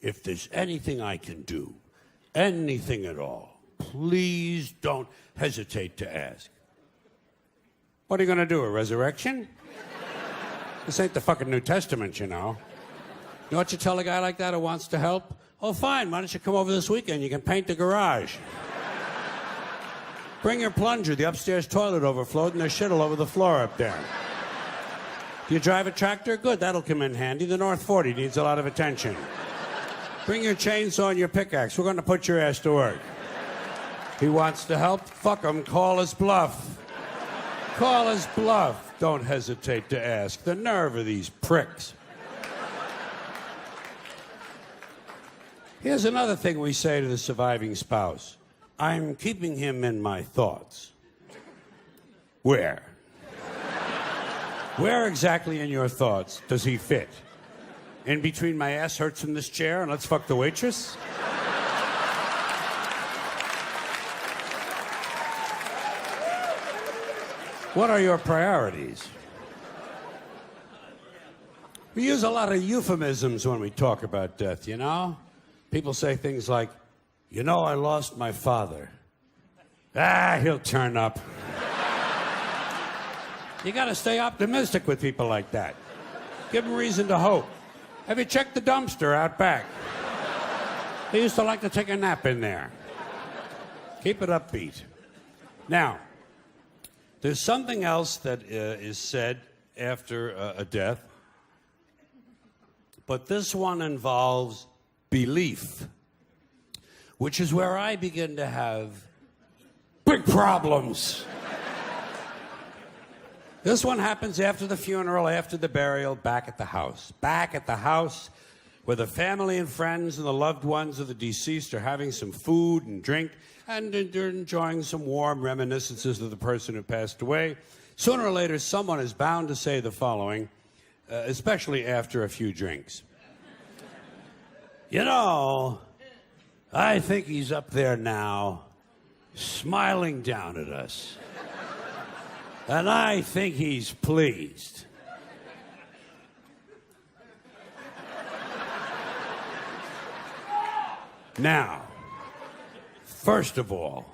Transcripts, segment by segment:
If there's anything I can do, anything at all, please don't hesitate to ask. What are you going to do, a resurrection? This ain't the fucking New Testament, you know. You know what you tell a guy like that who wants to help? Oh, fine, why don't you come over this weekend? You can paint the garage. Bring your plunger. The upstairs toilet overflowed and there's shit all over the floor up there. Do you drive a tractor? Good, that'll come in handy. The North 40 needs a lot of attention. Bring your chainsaw and your pickaxe. We're going to put your ass to work. He wants to help? Fuck him. Call his bluff. Call his bluff. Don't hesitate to ask. The nerve of these pricks. Here's another thing we say to the surviving spouse. I'm keeping him in my thoughts. Where? Where exactly in your thoughts does he fit? In between my ass hurts from this chair and let's fuck the waitress? What are your priorities? We use a lot of euphemisms when we talk about death, you know? People say things like, you know, I lost my father. Ah, he'll turn up. You gotta stay optimistic with people like that. Give them reason to hope. Have you checked the dumpster out back? They used to like to take a nap in there. Keep it upbeat. Now, there's something else that is said after a death, but this one involves belief, which is where I begin to have big problems. This one happens after the funeral, after the burial, back at the house. Back at the house where the family and friends and the loved ones of the deceased are having some food and drink and they're enjoying some warm reminiscences of the person who passed away. Sooner or later, someone is bound to say the following, especially after a few drinks. You know, I think he's up there now, smiling down at us. And I think he's pleased. Now, first of all,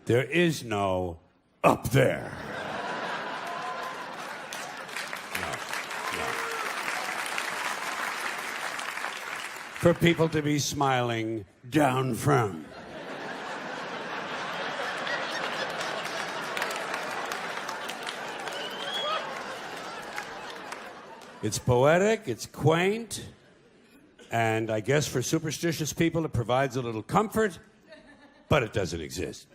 there is no up there. No. For people to be smiling down from. It's poetic, it's quaint, and I guess for superstitious people it provides a little comfort, but it doesn't exist.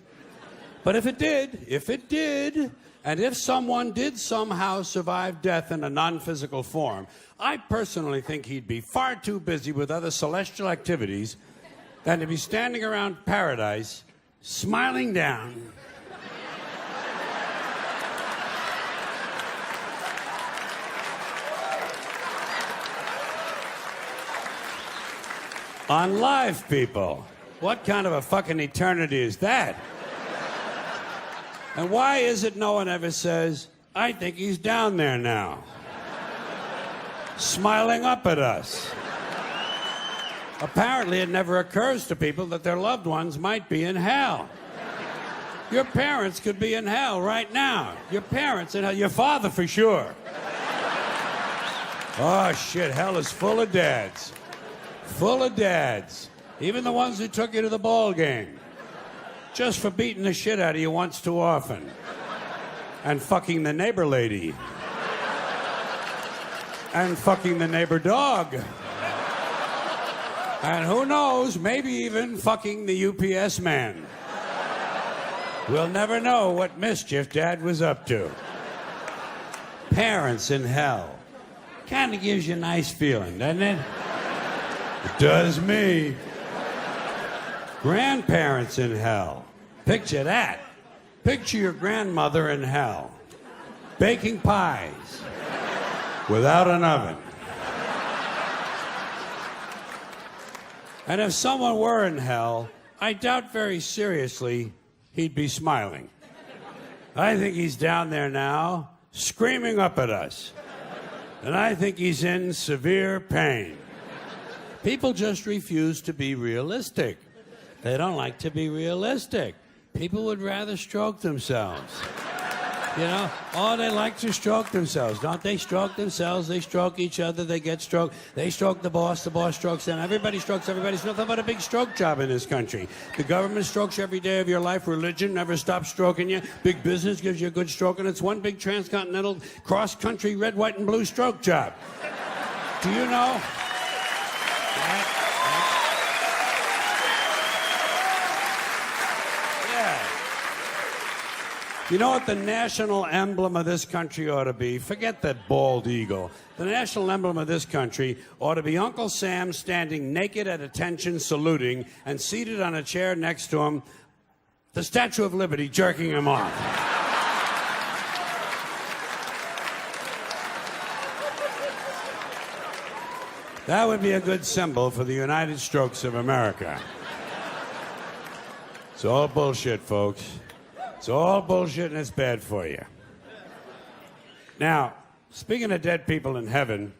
But if it did, and if someone did somehow survive death in a non-physical form, I personally think he'd be far too busy with other celestial activities than to be standing around paradise, smiling down. On live people. What kind of a fucking eternity is that? And why is it no one ever says, I think he's down there now, smiling up at us? Apparently it never occurs to people that their loved ones might be in hell. Your parents could be in hell right now. Your parents in hell, your father for sure. Oh shit, hell is full of dads. Full of dads, even the ones who took you to the ball game, just for beating the shit out of you once too often, and fucking the neighbor lady, and fucking the neighbor dog, and who knows, maybe even fucking the UPS man. We'll never know what mischief Dad was up to. Parents in hell. Kind of gives you a nice feeling, doesn't it? It does me. Grandparents in hell. Picture that. Picture your grandmother in hell, baking pies without an oven. And if someone were in hell, I doubt very seriously he'd be smiling. I think he's down there now, screaming up at us. And I think he's in severe pain. People just refuse to be realistic. They don't like to be realistic. People would rather stroke themselves. You know, oh, they like to stroke themselves. Don't they stroke themselves? They stroke each other. They get stroked. They stroke the boss strokes them. Everybody strokes everybody. It's nothing but a big stroke job in this country. The government strokes you every day of your life. Religion never stops stroking you. Big business gives you a good stroke, and it's one big transcontinental, cross-country, red, white, and blue stroke job. Do you know? You know what the national emblem of this country ought to be? Forget that bald eagle. The national emblem of this country ought to be Uncle Sam standing naked at attention saluting, and seated on a chair next to him, the Statue of Liberty jerking him off. That would be a good symbol for the United Strokes of America. It's all bullshit, folks. It's all bullshit, and it's bad for you. Now, speaking of dead people in heaven,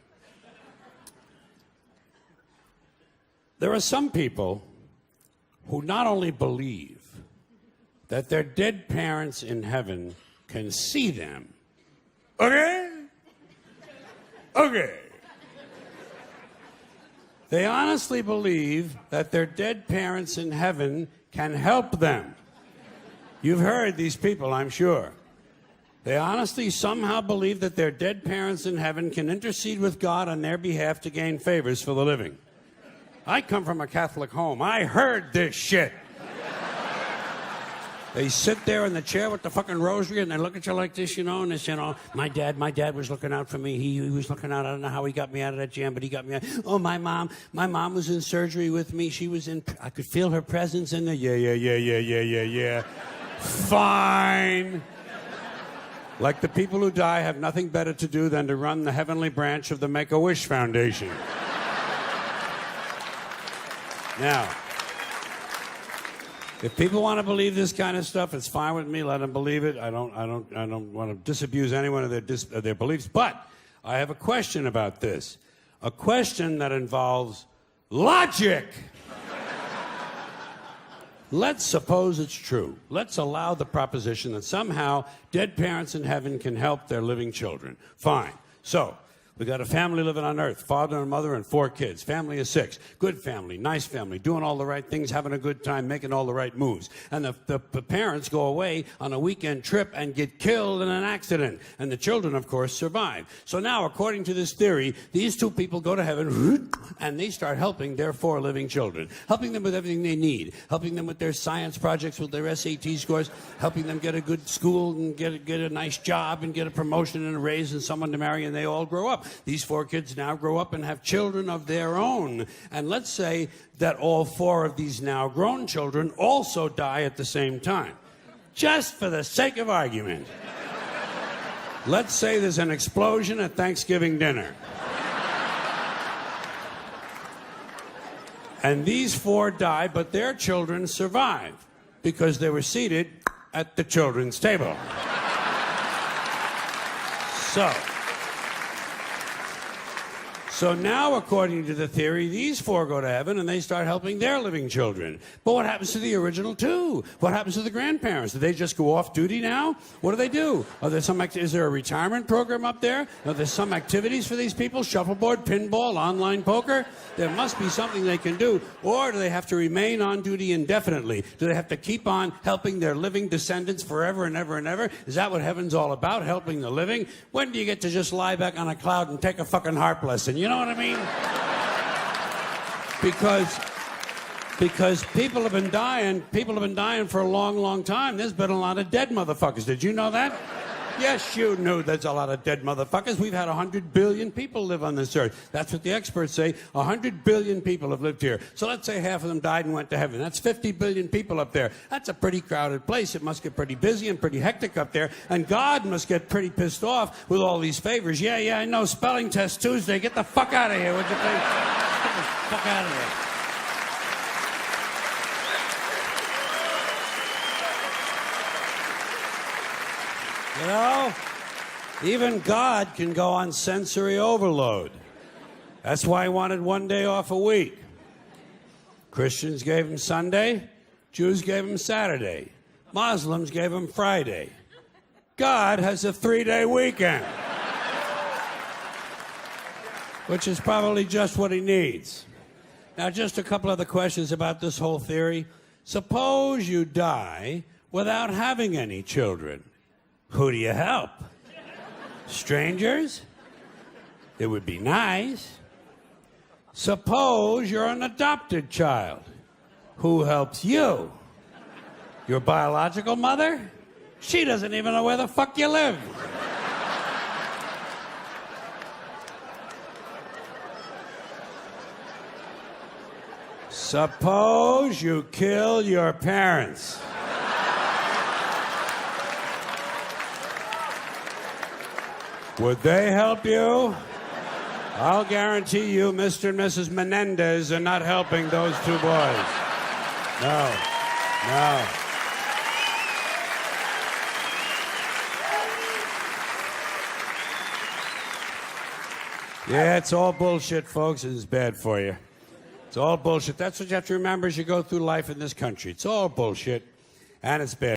there are some people who not only believe that their dead parents in heaven can see them. Okay? Okay. They honestly believe that their dead parents in heaven can help them. You've heard these people, I'm sure. They honestly somehow believe that their dead parents in heaven can intercede with God on their behalf to gain favors for the living. I come from a Catholic home. I heard this shit. They sit there in the chair with the fucking rosary, and they look at you like this, you know, and they say, oh, my dad was looking out for me. He was looking out. I don't know how he got me out of that jam, but he got me out. Oh, my mom was in surgery with me. I could feel her presence in there. Yeah. Fine. Like the people who die have nothing better to do than to run the heavenly branch of the Make-A-Wish Foundation. Now, if people want to believe this kind of stuff, it's fine with me. Let them believe it. I don't want to disabuse anyone of their beliefs. But I have a question about this. A question that involves logic. Let's suppose it's true. Let's allow the proposition that somehow dead parents in heaven can help their living children. Fine. So, we got a family living on earth, father and mother and 4 kids. Family of 6. Good family, nice family, doing all the right things, having a good time, making all the right moves. And the parents go away on a weekend trip and get killed in an accident. And the children, of course, survive. So now, according to this theory, these 2 people go to heaven and they start helping their 4 living children. Helping them with everything they need. Helping them with their science projects, with their SAT scores. Helping them get a good school and get a nice job and get a promotion and a raise and someone to marry, and they all grow up. These 4 kids now grow up and have children of their own. And let's say that all 4 of these now grown children also die at the same time. Just for the sake of argument. Let's say there's an explosion at Thanksgiving dinner. And these 4 die, but their children survive because they were seated at the children's table. So now, according to the theory, these 4 go to heaven and they start helping their living children. But what happens to the original 2? What happens to the grandparents? Do they just go off duty now? What do they do? Is there a retirement program up there? Are there some activities for these people? Shuffleboard, pinball, online poker? There must be something they can do. Or do they have to remain on duty indefinitely? Do they have to keep on helping their living descendants forever and ever and ever? Is that what heaven's all about, helping the living? When do you get to just lie back on a cloud and take a fucking harp lesson? You know what I mean? Because people have been dying for a long, long time. There's been a lot of dead motherfuckers. Did you know that? Yes, you knew there's a lot of dead motherfuckers. We've had 100 billion people live on this earth. That's what the experts say. 100 billion people have lived here. So let's say half of them died and went to heaven. That's 50 billion people up there. That's a pretty crowded place. It must get pretty busy and pretty hectic up there. And God must get pretty pissed off with all these favors. Yeah, I know. Spelling test Tuesday. Get the fuck out of here, would you please? Get the fuck out of here. You know, even God can go on sensory overload. That's why he wanted one day off a week. Christians gave him Sunday. Jews gave him Saturday. Muslims gave him Friday. God has a 3-day weekend, which is probably just what he needs. Now, just a couple other questions about this whole theory. Suppose you die without having any children. Who do you help? Strangers? It would be nice. Suppose you're an adopted child. Who helps you? Your biological mother? She doesn't even know where the fuck you live. Suppose you kill your parents. Would they help you? I'll guarantee you Mr. and Mrs. Menendez are not helping those two boys. No. Yeah, it's all bullshit, folks. It's bad for you. It's all bullshit. That's what you have to remember as you go through life in this country. It's all bullshit, and it's bad.